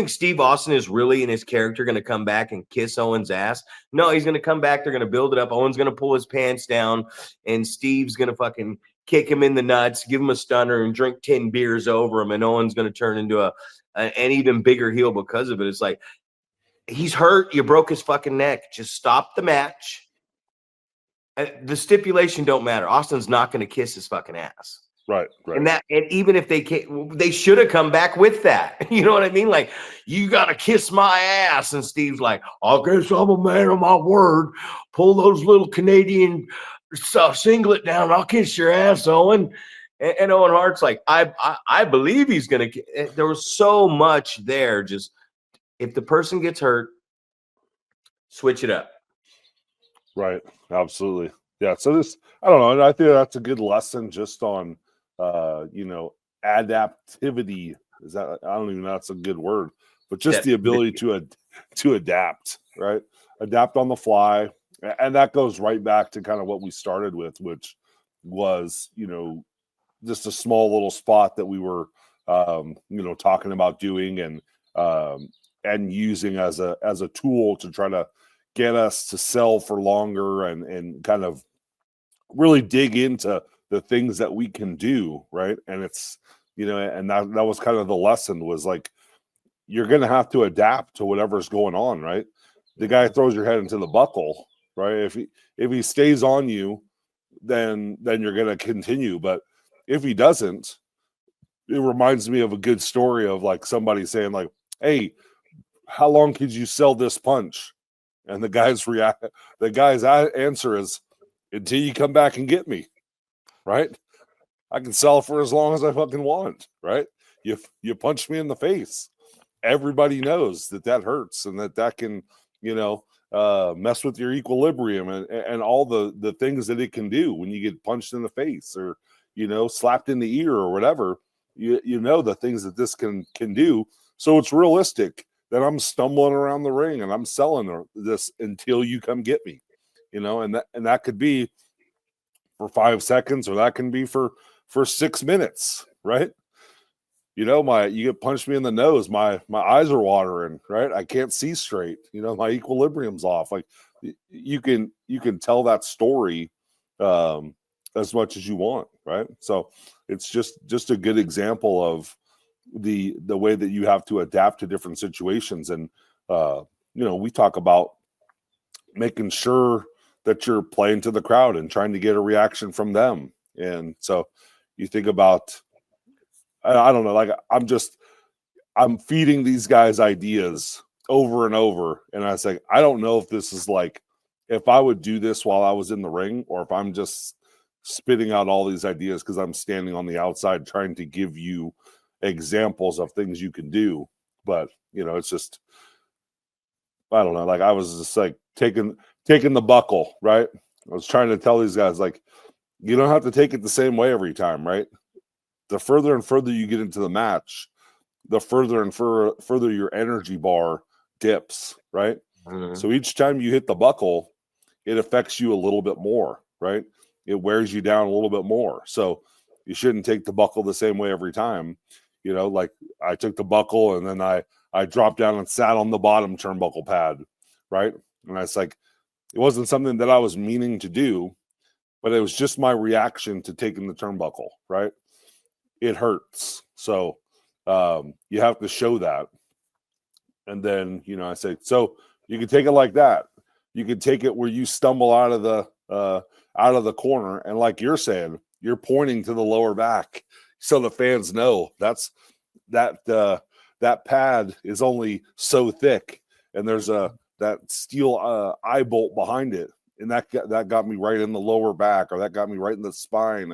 Steve Austin is really in his character going to come back and kiss Owen's ass? No, he's going to come back. They're going to build it up. Owen's going to pull his pants down, and Steve's going to fucking kick him in the nuts, give him a stunner, and drink 10 beers over him. And Owen's going to turn into an even bigger heel because of it. It's like, he's hurt. You broke his fucking neck. Just stop the match. The stipulation don't matter. Austin's not going to kiss his fucking ass. Right. And even if they should have come back with that. You know what I mean? Like, you got to kiss my ass. And Steve's like, I guess I'm a man of my word. Pull those little Canadian singlet down. I'll kiss your ass, Owen. And Owen Hart's like, I believe he's going to. There was so much there. Just, if the person gets hurt, switch it up. Right. Absolutely. Yeah. So I don't know. I think that's a good lesson just on, adaptivity. Is that, I don't even know that's a good word, but just the ability to adapt, right? Adapt on the fly. And that goes right back to kind of what we started with, which was, just a small little spot that we were, talking about doing and using as a tool to try to get us to sell for longer and kind of really dig into the things that we can do, right? And it's, and that was kind of the lesson, was like, you're going to have to adapt to whatever's going on, right? The guy throws your head into the buckle, right? If he stays on you, then you're going to continue. But if he doesn't, it reminds me of a good story of like somebody saying like, hey, how long could you sell this punch? And the guy's answer is, until you come back and get me, right? I can sell for as long as I fucking want, right? You punch me in the face. Everybody knows that hurts and that can, mess with your equilibrium and all the things that it can do when you get punched in the face or, slapped in the ear or whatever. The things that this can do. So it's realistic that I'm stumbling around the ring and I'm selling this until you come get me, and that could be for 5 seconds, or that can be for 6 minutes, right? You get punched me in the nose, my eyes are watering, right? I can't see straight. My equilibrium's off. Like, you can tell that story as much as you want, right? So it's just a good example of the way that you have to adapt to different situations. And we talk about making sure that you're playing to the crowd and trying to get a reaction from them. And so you think about, I don't know, like I'm feeding these guys ideas over and over. And I was like, I don't know if this is like, if I would do this while I was in the ring, or if I'm just spitting out all these ideas because I'm standing on the outside trying to give you examples of things you can do. But, it's just, I don't know. Like, I was just like taking the buckle, right? was trying to tell these guys, like, you don't have to take it the same way every time, right? The further and further you get into the match, the further and further your energy bar dips, right? Mhm. So each time you hit the buckle, it affects you a little bit more, right? It wears you down a little bit more. So you shouldn't take the buckle the same way every time. You know, like I took the buckle and then I dropped down and sat on the bottom turnbuckle pad, right? And it's like, it wasn't something that I was meaning to do, but it was just my reaction to taking the turnbuckle, right? It hurts. So you have to show that. And then, you know, I say, so you can take it like that. You can take it where you stumble out of the corner, and like you're saying, you're pointing to the lower back, so the fans know that pad is only so thick, and there's that steel eye bolt behind it, and that got me right in the lower back, or that got me right in the spine,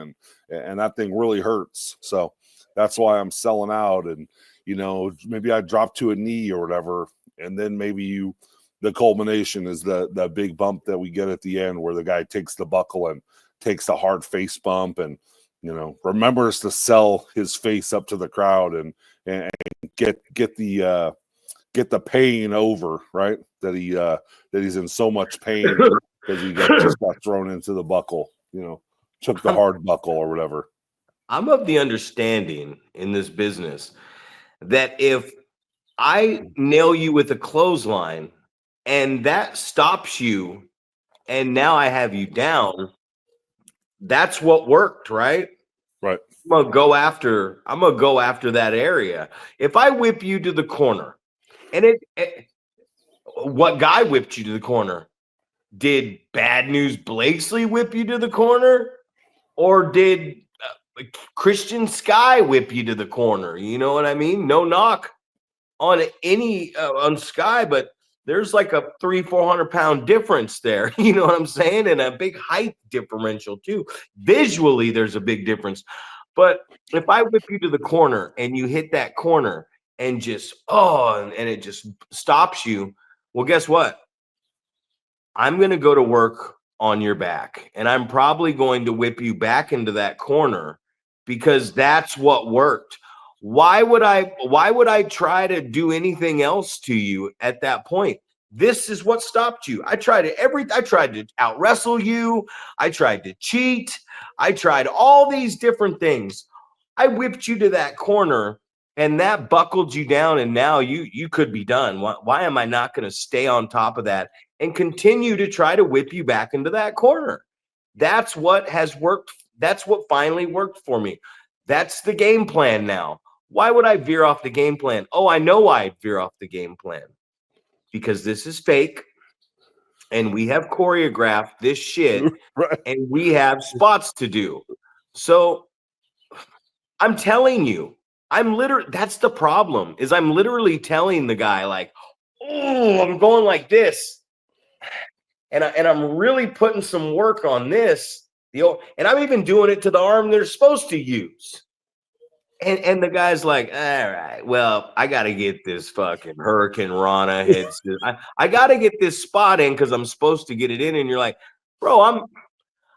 and that thing really hurts. So that's why I'm selling out, and you know, maybe I drop to a knee or whatever, and then maybe the culmination is the big bump that we get at the end, where the guy takes the buckle and takes the hard face bump, and you know, remembers to sell his face up to the crowd and get the pain over, right? That he's in so much pain because he just got thrown into the buckle, you know, took the hard buckle or whatever. I'm of the understanding in this business that if I nail you with a clothesline and that stops you, and now I have you down, that's what worked, right? Right. I'm gonna go after that area. If I whip you to the corner, and what guy whipped you to the corner? Did Bad News Blakesley whip you to the corner, or did Christian Sky whip you to the corner? You know what I mean? No knock on on Sky, but there's like a 300-400 pound difference there. You know what I'm saying? And a big height differential too. Visually, there's a big difference. But if I whip you to the corner and you hit that corner and just and it just stops you, well, guess what? I'm going to go to work on your back, and I'm probably going to whip you back into that corner because that's what worked. Why would I try to do anything else to you at that point? This is what stopped you. I tried to out wrestle you. I tried to cheat. I tried all these different things. I whipped you to that corner, and that buckled you down, and now you could be done. Why am I not going to stay on top of that and continue to try to whip you back into that corner? That's what has worked. That's what finally worked for me. That's the game plan now. Why would I veer off the game plan? Oh, I know why I'd veer off the game plan. Because this is fake, and we have choreographed this shit, Right. and we have spots to do. So I'm telling you, that's the problem, is I'm literally telling the guy, like, oh, I'm going like this. And I'm really putting some work on this. And I'm even doing it to the arm they're supposed to use. And the guy's like, all right, well, I got to get this fucking Hurricane Rana head. I got to get this spot in because I'm supposed to get it in. And you're like, bro,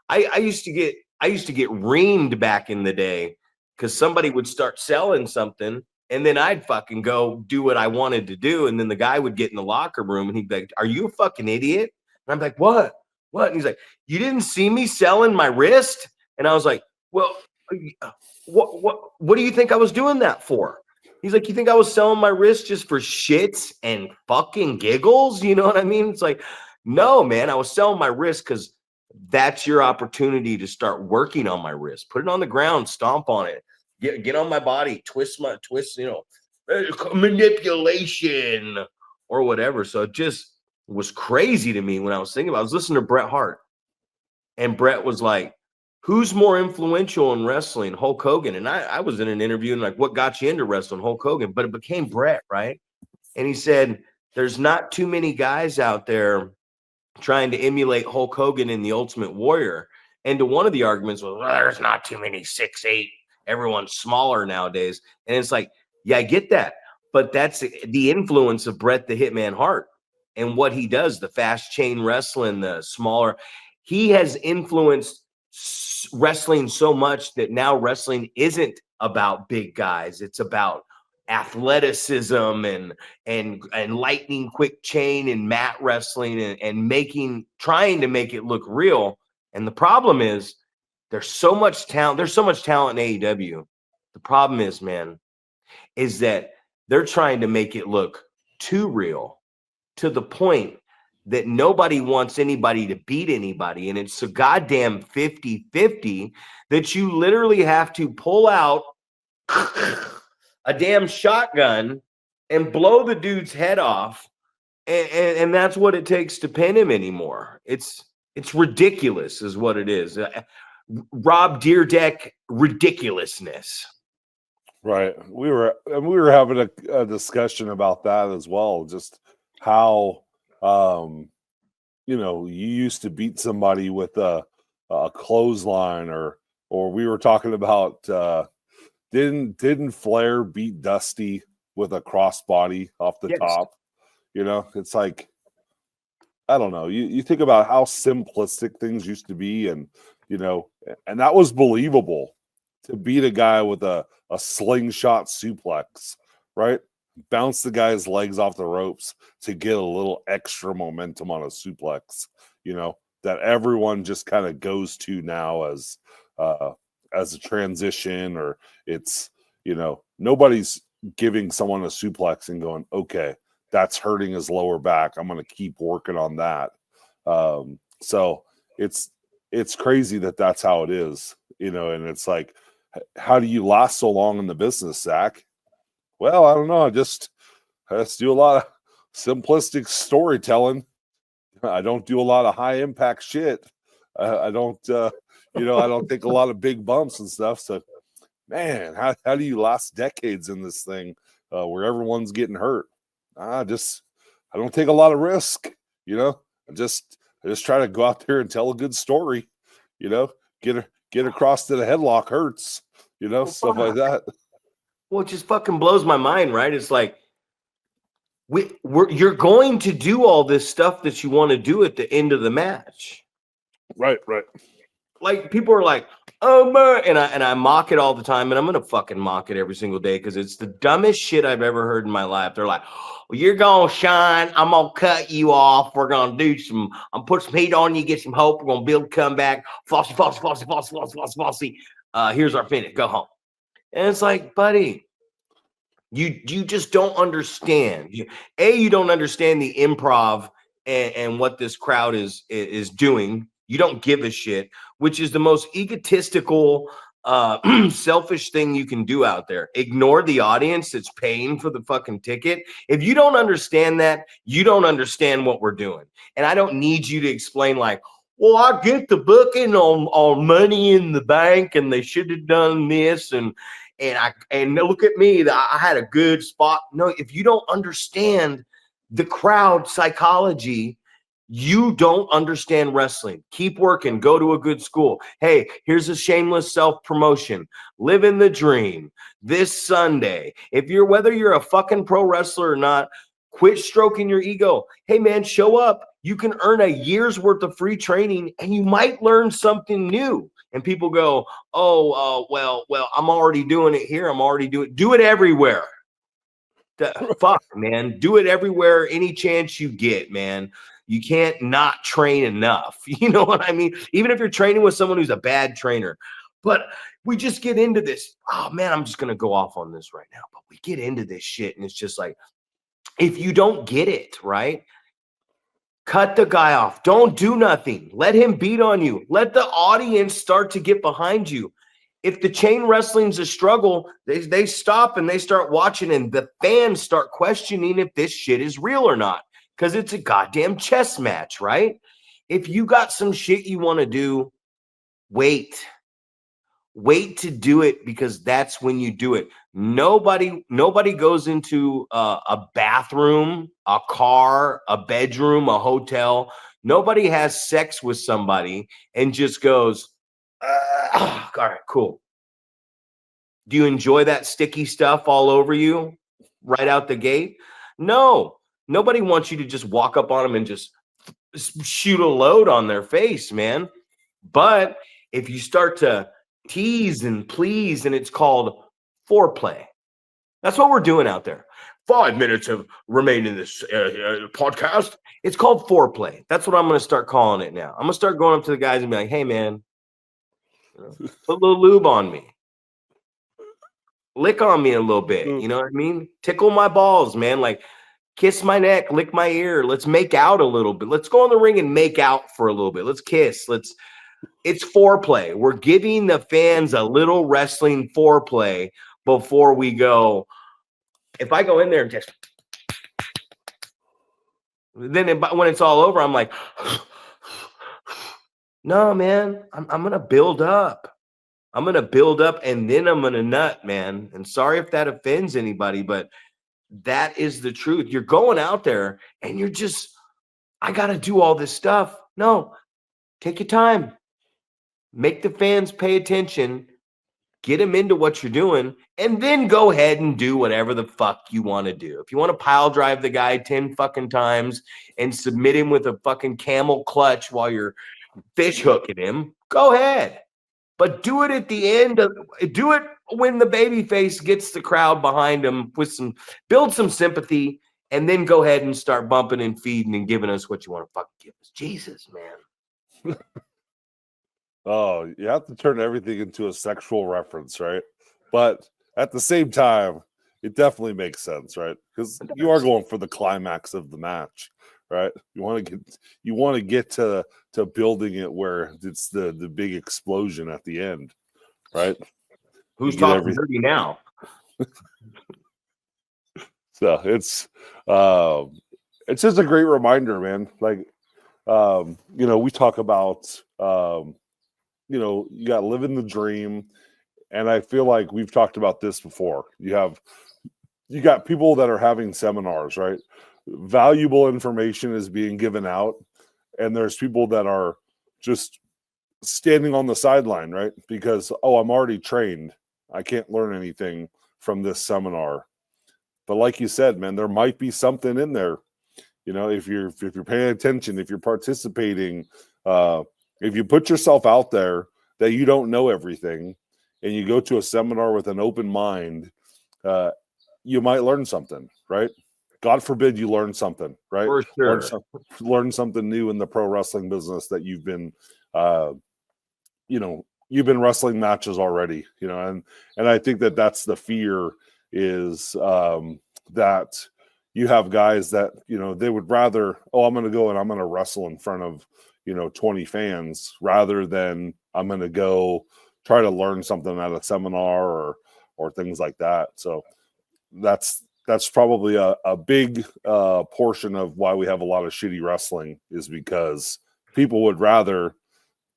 I used to get reamed back in the day because somebody would start selling something, and then I'd fucking go do what I wanted to do. And then the guy would get in the locker room and he'd be like, are you a fucking idiot? And I'm like, what? And he's like, you didn't see me selling my wrist? And I was like, well, what do you think I was doing that for? He's like, you think I was selling my wrist just for shits and fucking giggles? You know what I mean? It's like, no, man, I was selling my wrist because that's your opportunity to start working on my wrist. Put it on the ground, stomp on it, get on my body, twist, you know, manipulation or whatever. So it just was crazy to me when I was thinking about it. I was listening to Bret Hart, and Bret was like, who's more influential in wrestling, Hulk Hogan? And I was in an interview and like, what got you into wrestling, Hulk Hogan? But it became Bret, right? And he said, there's not too many guys out there trying to emulate Hulk Hogan in The Ultimate Warrior. And to one of the arguments was, well, there's not too many 6'8". Everyone's smaller nowadays. And it's like, yeah, I get that. But that's the influence of Bret the Hitman Hart and what he does, the fast chain wrestling, the smaller. He has influenced wrestling so much that now wrestling isn't about big guys. It's about athleticism and lightning quick chain and mat wrestling and trying to make it look real. And the problem is there's so much talent. There's so much talent in AEW. The problem is, man, is that they're trying to make it look too real, to the point that nobody wants anybody to beat anybody. And it's so goddamn 50-50 that you literally have to pull out a damn shotgun and blow the dude's head off. And that's what it takes to pin him anymore. It's ridiculous is what it is. Rob Deerdeck ridiculousness. Right. We were having a discussion about that as well. Just how, you used to beat somebody with a clothesline, or we were talking about, didn't Flair beat Dusty with a crossbody off the top? It's like, I don't know. You think about how simplistic things used to be, and that was believable, to beat a guy with a slingshot suplex, right? Bounce the guy's legs off the ropes to get a little extra momentum on a suplex, that everyone just kind of goes to now as a transition, or it's, nobody's giving someone a suplex and going, okay, that's hurting his lower back, I'm going to keep working on that. So it's crazy that that's how it is, and it's like, how do you last so long in the business, Zach? Well, I don't know. I just do a lot of simplistic storytelling. I don't do a lot of high impact shit. I don't, I don't take a lot of big bumps and stuff. So, man, how do you last decades in this thing where everyone's getting hurt? I don't take a lot of risk. I just try to go out there and tell a good story. Get across to the headlock hurts. Stuff like that. Well, it just fucking blows my mind, right? It's like you're going to do all this stuff that you want to do at the end of the match. Right. Like, people are like, oh man, and I mock it all the time, and I'm gonna fucking mock it every single day because it's the dumbest shit I've ever heard in my life. They're like, well, you're gonna shine, I'm gonna cut you off, we're gonna I'm put some heat on you, get some hope, we're gonna build a comeback, flossy, here's our finish, go home. And it's like, buddy, you just don't understand. You don't understand the improv and what this crowd is doing. You don't give a shit, which is the most egotistical, selfish thing you can do out there. Ignore the audience that's paying for the fucking ticket. If you don't understand that, you don't understand what we're doing. And I don't need you to explain like, well, I get the booking on Money in the Bank, and they should have done this, and look at me, I had a good spot. No, if you don't understand the crowd psychology, you don't understand wrestling. Keep working. Go to a good school. Hey, here's a shameless self-promotion. Living the dream this Sunday. Whether you're a fucking pro wrestler or not, quit stroking your ego. Hey, man, show up. You can earn a year's worth of free training, and you might learn something new. And people go, well, I'm already doing it here. Do it everywhere. Fuck, man. Do it everywhere. Any chance you get, man. You can't not train enough. You know what I mean? Even if you're training with someone who's a bad trainer. But we just get into this. Oh, man, I'm just going to go off on this right now. But we get into this shit, and it's just like, if you don't get it, right? Cut the guy off. Don't do nothing. Let him beat on you. Let the audience start to get behind you. If the chain wrestling's a struggle, they stop and they start watching, and the fans start questioning if this shit is real or not, because it's a goddamn chess match, right? If you got some shit you want to do, wait to do it, because that's when you do it. Nobody goes into a bathroom, a car, a bedroom, a hotel. Nobody has sex with somebody and just goes, all right, cool. Do you enjoy that sticky stuff all over you right out the gate? No, nobody wants you to just walk up on them and just shoot a load on their face, man. But if you start to tease and please, and it's called foreplay. That's what we're doing out there. 5 minutes have remained in this podcast. It's called foreplay. That's what I'm going to start calling it now. I'm going to start going up to the guys and be like, hey, man, put a little lube on me. Lick on me a little bit. You know what I mean? Tickle my balls, man. Like, kiss my neck, lick my ear. Let's make out a little bit. Let's go in the ring and make out for a little bit. Let's kiss. It's foreplay. We're giving the fans a little wrestling foreplay before we go. If I go in there and just, then when it's all over, I'm like, no, man, I'm going to build up. I'm going to build up and then I'm going to nut, man. And sorry if that offends anybody, but that is the truth. You're going out there and you're just, I got to do all this stuff. No, take your time. Make the fans pay attention. Get them into what you're doing, and then go ahead and do whatever the fuck you want to do. If you want to pile drive the guy 10 fucking times and submit him with a fucking camel clutch while you're fish hooking him, go ahead. But do it at the end do it when the baby face gets the crowd behind him with build some sympathy, and then go ahead and start bumping and feeding and giving us what you want to fucking give us. Jesus, man. Oh, you have to turn everything into a sexual reference, right? But at the same time, it definitely makes sense, right? Because you are going for the climax of the match, right? You want to get to building it where it's the big explosion at the end, right? Who's talking dirty now? So it's just a great reminder, man. Like, we talk about you got living the dream, and I feel like we've talked about this before. You got people that are having seminars, right? Valuable information is being given out, and there's people that are just standing on the sideline, right? Because, I'm already trained. I can't learn anything from this seminar. But like you said, man, there might be something in there. If you're paying attention, if you're participating, if you put yourself out there that you don't know everything and you go to a seminar with an open mind, you might learn something, right? God forbid you learn something, right? For sure. Learn something new in the pro wrestling business that you've been, you've been wrestling matches already, and I think that's the fear is that you have guys that, they would rather, I'm going to go and I'm going to wrestle in front of, 20 fans rather than I'm going to go try to learn something at a seminar or things like that. So that's probably a big portion of why we have a lot of shitty wrestling, is because people would rather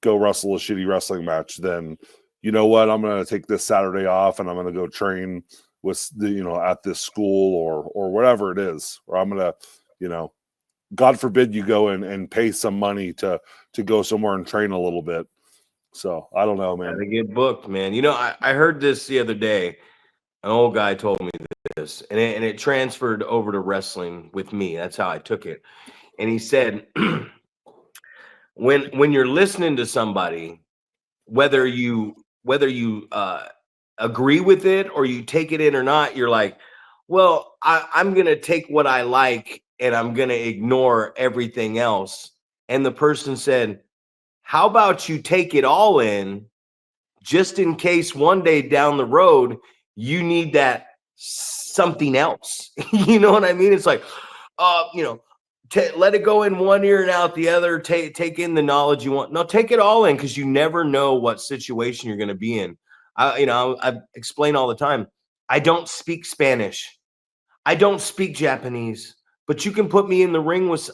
go wrestle a shitty wrestling match than, I'm going to take this Saturday off and I'm going to go train with at this school or whatever it is, or I'm going to, God forbid you go and pay some money to go somewhere and train a little bit. So I don't know, man. Gotta get booked, man. I heard this the other day. An old guy told me this, and it transferred over to wrestling with me. That's how I took it. And he said, when you're listening to somebody, whether you agree with it or you take it in or not, you're like, well, I'm gonna take what I like and I'm gonna ignore everything else. And the person said, how about you take it all in, just in case one day down the road you need that something else. You know what I mean? It's like, let it go in one ear and out the other. Take in the knowledge you want. No, take it all in, because you never know what situation you're going to be in. I explain all the time. I don't speak Spanish. I don't speak Japanese, but you can put me in the ring with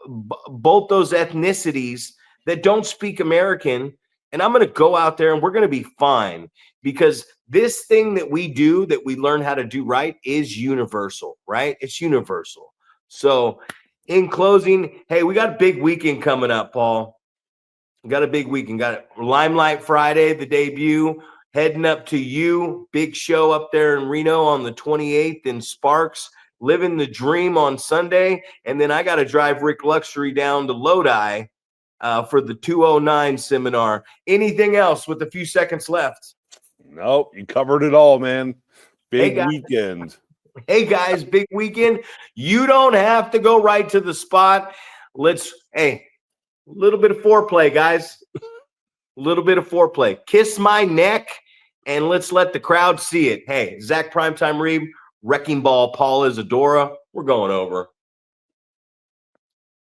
both those ethnicities that don't speak American, and I'm going to go out there and we're going to be fine, because this thing that we do, that we learn how to do right, is universal, right? It's universal. So in closing, hey, we got a big weekend coming up, Paul. We got a big weekend. Got Limelight Friday, the debut, heading up to big show up there in Reno on the 28th in Sparks. living the dream on Sunday, and then I got to drive Rick Luxury down to Lodi for the 209 seminar. Anything else with a few seconds left? Nope, you covered it all, man. Big Hey, weekend. Hey guys, big weekend. You don't have to go right to the spot. A little bit of foreplay, guys. A little bit of foreplay. Kiss my neck, and let's let the crowd see it. Hey, Zach Primetime Reeb, Wrecking Ball, Paul Isadora. We're going over.